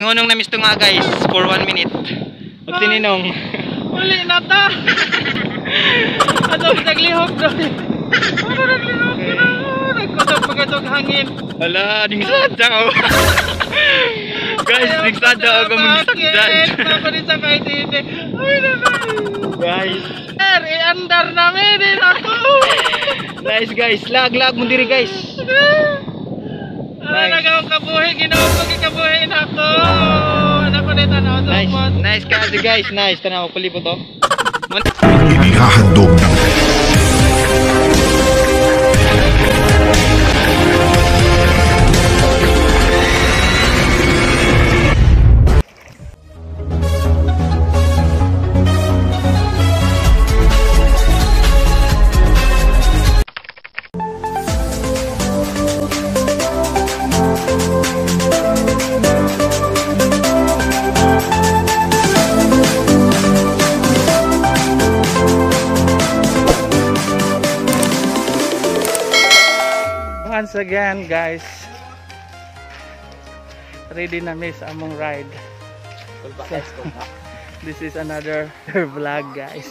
Ngunong na misto nga guys for 1 minute. Pag tininong. Uli na ta. Ano naglihok doon? Ano naglihok na? Nagkutog pagkatog hangin. Hala, dingsada ako. Guys, dingsada ako mag-sakdan. Papalit sa kahit hindi. Ay naman. Guys. Sir, i-andar namin din ako. Nice guys. Lag mo diri guys. Ano nagawang kabuhi? Ginawa ko kikabuhin ako. Ano ko nito na ako. Nice kasi guys. Nice. Tanaw, palipot to. Inihahandog ng once again guys, ready na miss among ride. This is another vlog guys.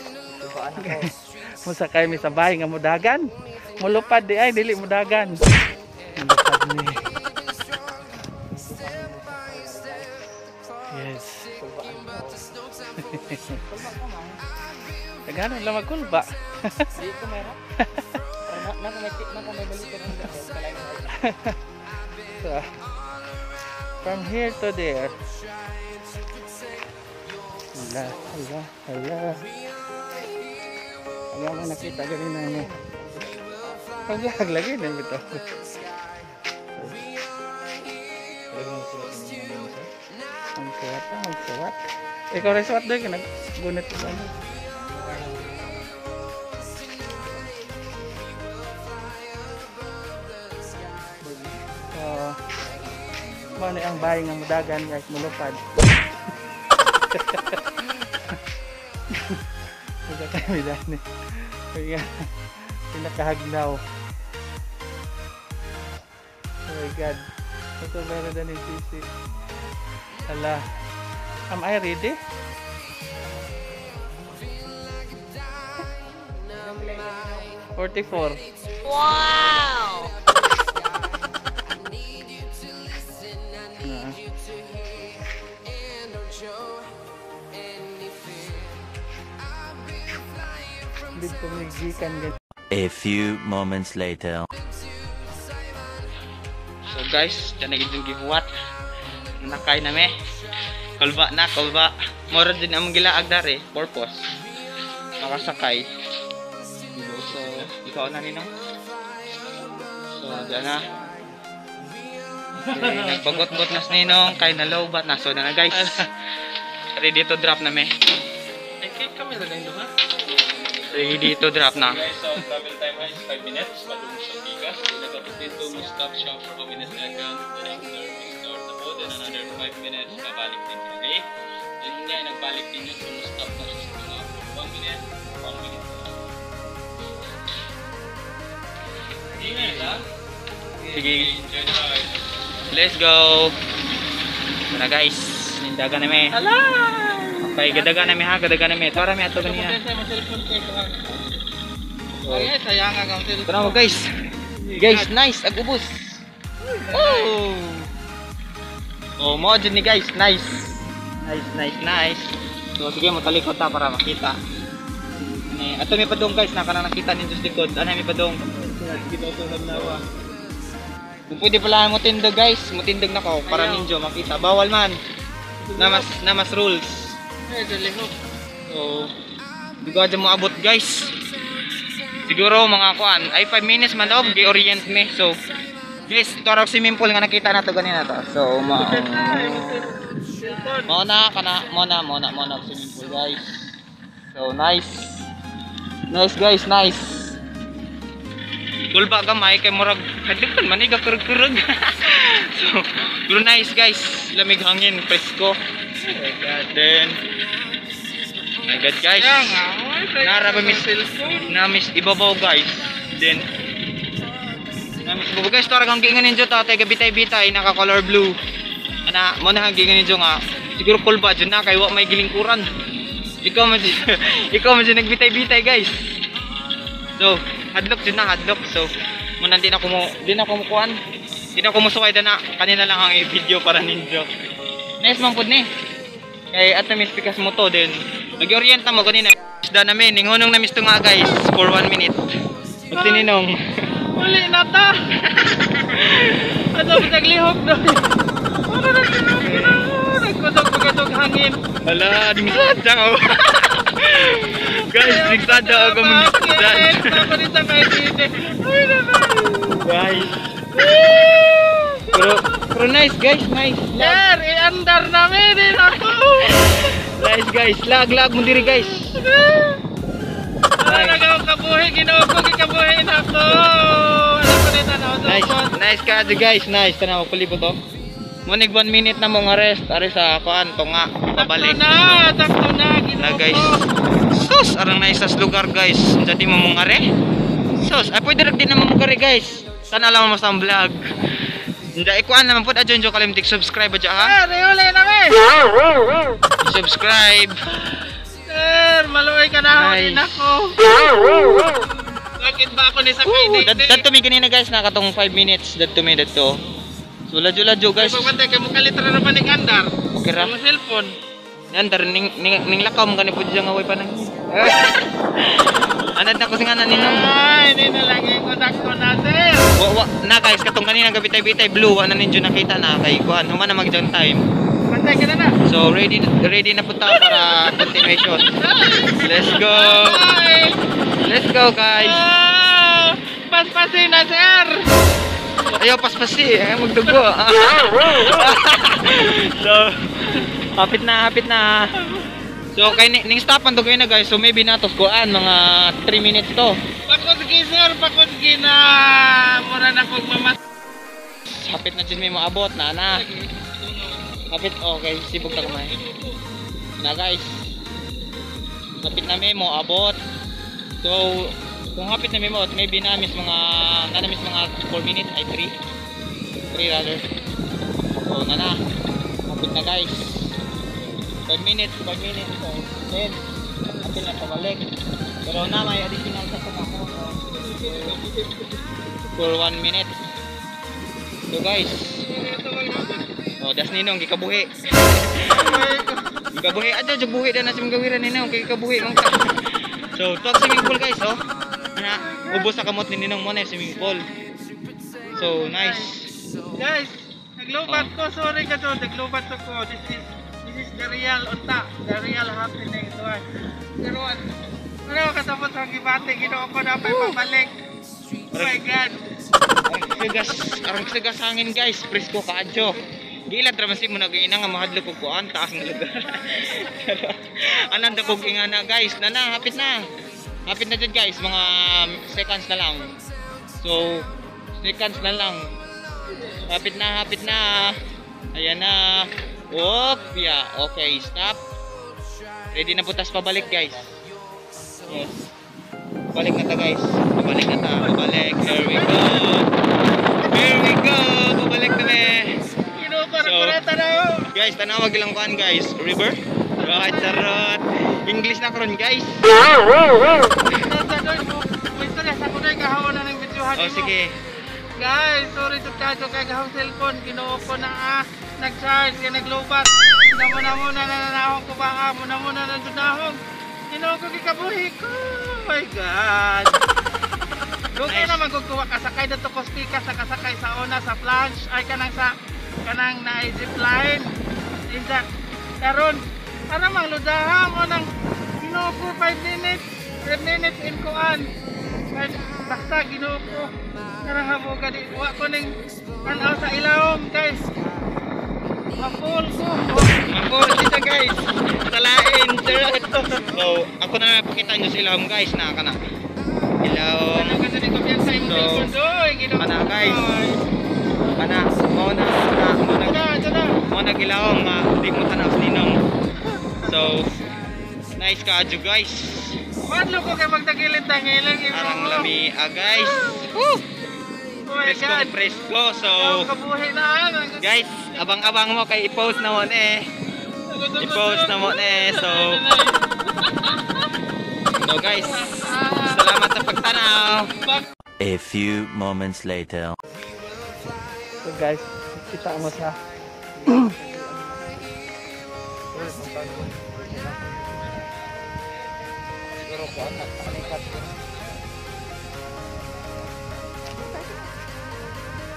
Musakay mi sa bahay nga mudagan. Mulupad di ay dili mudagan. Mulupad ni. Yes. Tagano lang magkulba. Dito meron. So, from here to there. Hala. Ayaw mo nakita ganina ni. Paglag lagi na ito. Ang suwat. Ikaw rin suwat doon, nag-gunit ko ano. Ano ang bahay nga mudagan guys, mulupad. Ito kami dani. Kaya pinakahagnaw. Oh my god. Ito meron na ni Sisi. Hala. Am I ready? $44. Wow! A few moments later. So guys, dyan na gitong gihuwat. Nakay na me. Kulba. Moro din ang gilaag dari. Purpose. Makasakay. So, ikaw na ninong. So, dyan na. Okay, nagbagot-got nas ninong. Kay nalobat na. So, na guys. Ready to drop na me. Kami na lang doon. Ready to drop na. Guys, so travel time is 5 minutes. Padung sa Tigas. Pinagapit dito, stop shop for 5 minutes second. Then after, restore the boat. Then another 5 minutes, babalik din yun. Okay? Then nga, nagbalik din yun. Stop na siya sa mga 1 minute, 1 minute. Sige nga, ha? Sige. Enjoy the ride. Let's go. Tara guys. Nindagan na me. Hala! Okay, gadagan na me ha. Gadagan na me. Tara me ato ganyan. Ay, sayang nga ang cellphone. Tara mo guys. Guys, nice. Agubos. Oh! Oh, mo dyan ni guys. Nice. Nice. So, sige mo talikod ta para makita. Ato may padong guys. Nakanang nakita ninyo sa likod. Ano may padong? Kung pwede pala mo tindog guys. Mutindog na ko para ninyo makita. Bawal man. Namas rules. Ay, dalihok. So, di ko adyan mo abot guys. Siguro mga kuan ay 5 minutes man daw gi-orient me. So, guys, torok swimming pool nga nakita na to ganina to. So, mona swimming pool guys. So, nice. Nice guys, nice. Kulba gamay kay murag kadaghan man iga kurug-kurug. So, pero nice guys. Lamig hangin, presko. Then my god guys. Nara ba miss ibabaw guys. Then namis ibabaw guys, tara kang giingan ninyo ta tay gabitay-bitay naka color blue. Mo na hanggi ganito nga. Siguro kulba dyan na kay wa may gilingkuran. Ikaw man si nagbitay-bitay guys. So, hadlok dyan na, hadlok. So, muna di na kumukuan. Di na kumusukay na kanina lang ang i-video para ninyo. Nice man po ni. Kay ato may speakers mo to din. Nag-orienta mo kanina. Isda namin, ninghunong na misto nga guys for 1 minute. At tininong. Uli na ta! Ano ba naglihok doon? Ano naglihok na? Nagkusog hangin. Hala, ningsada ako. Guys, ningsada ako mangisdan. Ako rin sa kayo dito. Ay naman. Guys. Pero nice guys, nice. Sir, i-andar namin din ako. Nice guys, lag mo diri guys. Ano nagaw kabuhi, ginoo ko, gikabuhin ako. Ano ko rin tanaw sa upon. Nice ka guys, nice. Tanaw, palibot to. Munig 1 minute na mong arrest. Ari sa kuan, to nga, pabalik. Takto na, ginoo Na ko. guys. Sus, arang nice sa lugar guys. Jadi mo mong are. Sus, pwede rin din naman mong are guys. Sana lang mo sa vlog. Hindi, ikuan naman po. Adyon jo kalimtik. Subscribe adyo ha. Sir, iuli namin. Subscribe. Sir, maluoy ka na Nice. din ako. Bakit ba ako ni sa kayo dito? That to me kanina guys. Nakatong 5 minutes. That to me, that to. So, ladyo guys. Pagpantay ka mo kalitra na panig andar. Okay ra. Ang cellphone. Yan, dar ning lakaw mo ganito dyan nga way pa nang. Anad na ko singanan ninong. Ay, hindi na lang yung kontak ko na, sir. Na guys, katong kanina gabitay-bitay blue, ano ninyo nakita na kay kuan, human na mag-jump time. Pantay ka na na. So ready na po tayo para continuation. Let's go. Ay! Let's go guys. Ah! Paspasin na, sir. Ayaw paspasi, ayaw magdugo. So hapit na. So kay ning stopan to na guys. So maybe natos kuan mga 3 minutes to. Pakudgi, sir. Pakudgi na. Mura na kong mamat. Hapit na din may maabot na. Hapit, okay, sibog ta kumay. Na guys. Hapit na may mo abot. So kung hapit na may mo, maybe namis mga 4 minutes ay 3 rather. So na. Hapit na guys. 5 minutes. So, then, atin na pabalik. Pero na, may additional sa ako. For 1 minute. So guys. Oh, das ninong, kikabuhi. Kikabuhi. Adyo, buhi na na sa mga gawiran ninong. Kikabuhi. So, to swimming pool guys, oh. Ubos sa kamot ni ninong mo na yung swimming pool. So, nice. Guys, naglubat ko. Sorry ka to. Naglubat ko. This is the real unta. The real happening. Pero ano katapos ang gibate. Ginoo ko na pa pabalik. Oh my God. Arang sigas hangin guys. Presko ka adyo. Gilad raman si mo nag-iina nga mahadlo ko kuan. Taas ng lugar. Ananda kog inga na guys. Nana, hapit na. Hapit na dyan guys. Mga seconds na lang. So, seconds na lang. Hapit na. Ayan na. Op, yeah. Okay, stop. Ready na putas pabalik guys. Yes. Balik na ta guys. Pabalik. Here we go. Pabalik na me. Ginoo ko na tanaw. Guys, tanawag ilang kuan guys. River. Right, sarot. English na karon guys. May istorya sa kunay kahawon na ng videohan Oh, sige. Guys, sorry to kadto kay gahong cellphone. Ginoo ko na nag-charge kaya naglobat. Muna nananahong ko ba muna nananahong. Ginoo ko gikabuhi ko. Oh my God. Lugay naman kung kuha kasakay dito ko speaker sa kasakay sa una sa plunge ay kanang na zip line. Isa karon ana mang ludahan mo nang Ginoo ko 5 minutes 10 minutes in kuan. Basta Ginoo ko. Karang mo gani wa ko ning tanaw sa ilawom guys. Mapul ko. Mapul dito guys. Salain, sarot. So, ako na napakita nyo sa ilawom guys na kana. Ilawom. Ano kasi di ko piyan sa imong So, cellphone doy. Ginoo. kana guys. Kana, mo na gilawom nga di mo tanaw sa ninong. So, nice ka adyo guys. Wadlo ko kay magtagilid-tangilid Arang lami guys. Woo! Oh my God. Presko. So, Kabuhi na. guys, abang-abang mo kay i-post na mo i-post na mo so guys, salamat sa pagtanaw. A few moments later. So guys, kita mo sa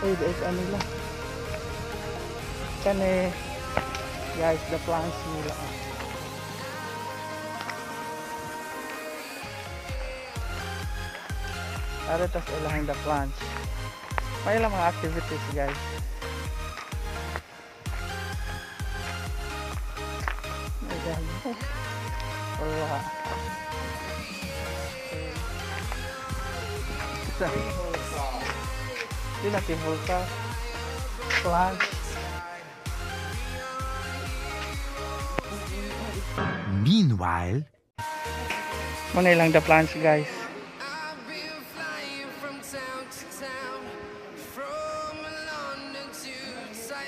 guys, ano lang kan guys, the plants nila tas ilahang the plants may lang mga activities guys. Wala hindi na tibol ka plants. Meanwhile, muna ilang the plants guys.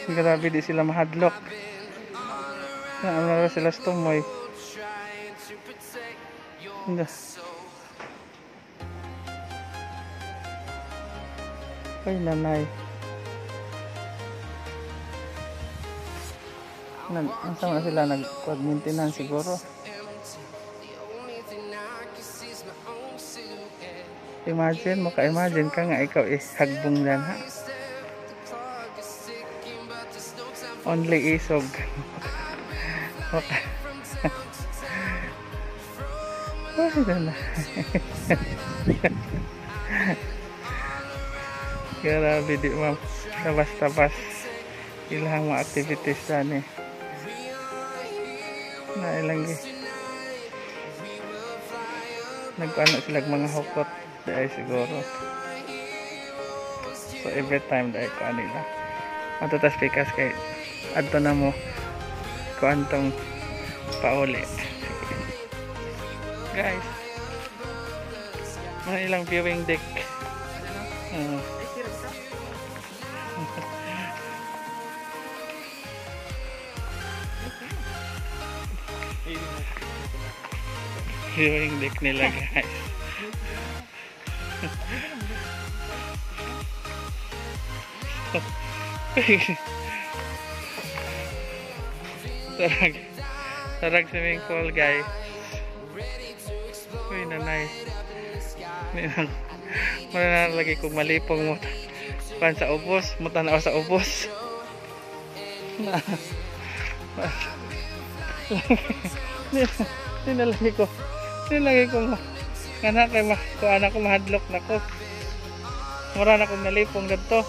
Grabe di sila mahadlok. Ano na sila stumoy. Ay nanay. Sama sila nag-maintenance siguro. Imagine, maka-imagine ka nga ikaw hagbong dyan ha. Only isog. Grabe di ma'am. Tabas-tabas. Ilang mga activities dyan nailang nagpaano sila mga hukot dahil siguro. So every time dahil ko nila matutas pikas kay adto na mo kuantong pauli guys. Mga ilang viewing deck. Viewing deck nila guys. Sarag swimming pool guys. Uy nanay. Muna lagi kong malipong mo pan sa ubos, mutanaw sa ubos. Nilagay ko anak kay anak ko mahadlok nako. Mura na kong nalipong dito.